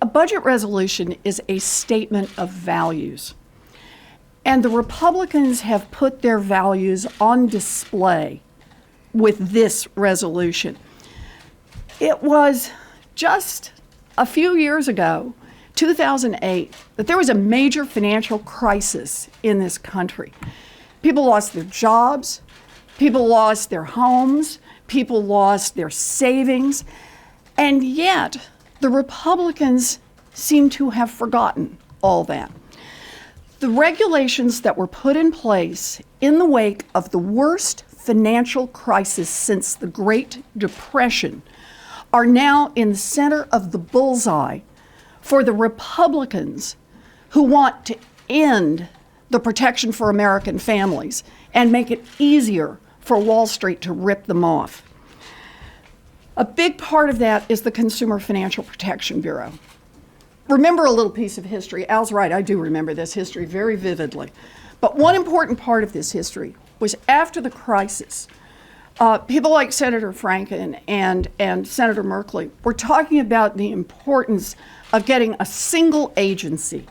budget resolution is a statement of values. And the Republicans have put their values on display with this resolution. It was just a few years ago, 2008, that there was a major financial crisis in this country. People lost their jobs, people lost their homes, people lost their savings, and yet the Republicans seem to have forgotten all that. The regulations that were put in place in the wake of the worst financial crisis since the Great Depression are now in the center of the bullseye for the Republicans who want to end the protection for American families and make it easier for Wall Street to rip them off. A big part of that is the Consumer Financial Protection Bureau. Remember a little piece of history. Al's right, I do remember this history very vividly. But one important part of this history was after the crisis, people like Senator Franken and Senator Merkley were talking about the importance of getting a single agency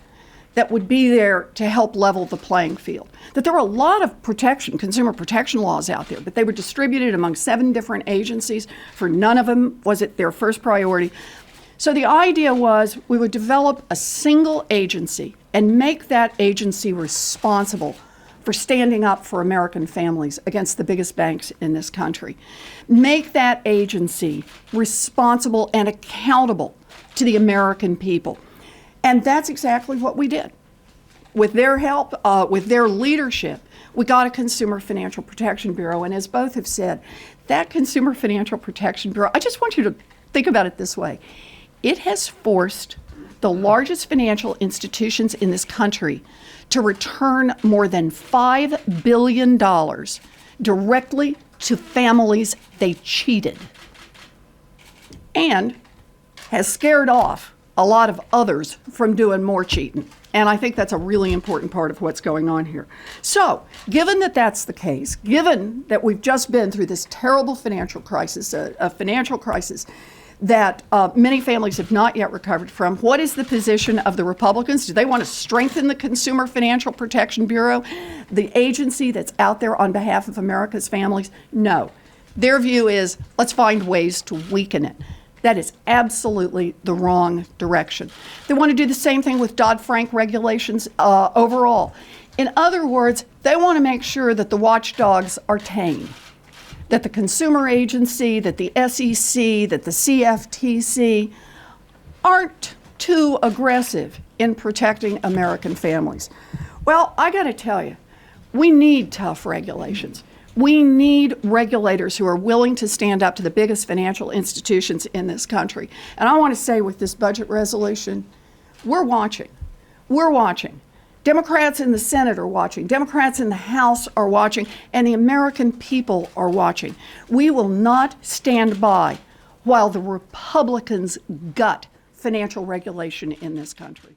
that would be there to help level the playing field. That there were a lot of consumer protection laws out there, but they were distributed among 7 different agencies. For none of them was it their first priority. So the idea was we would develop a single agency and make that agency responsible for standing up for American families against the biggest banks in this country. Make that agency responsible and accountable to the American people. And that's exactly what we did. With their help, with their leadership, we got a Consumer Financial Protection Bureau. And as both have said, that Consumer Financial Protection Bureau, I just want you to think about it this way. It has forced the largest financial institutions in this country to return more than $5 billion directly to families they cheated, and has scared off a lot of others from doing more cheating. And I think that's a really important part of what's going on here. So, given that that's the case, given that we've just been through this terrible financial crisis, a financial crisis that many families have not yet recovered from, what is the position of the Republicans? Do they want to strengthen the Consumer Financial Protection Bureau, the agency that's out there on behalf of America's families? No. Their view is, let's find ways to weaken it. That is absolutely the wrong direction. They want to do the same thing with Dodd-Frank regulations overall. In other words, they want to make sure that the watchdogs are tame, that the consumer agency, that the SEC, that the CFTC aren't too aggressive in protecting American families. Well, I got to tell you, we need tough regulations. We need regulators who are willing to stand up to the biggest financial institutions in this country. And I want to say with this budget resolution, we're watching. We're watching. Democrats in the Senate are watching. Democrats in the House are watching. And the American people are watching. We will not stand by while the Republicans gut financial regulation in this country.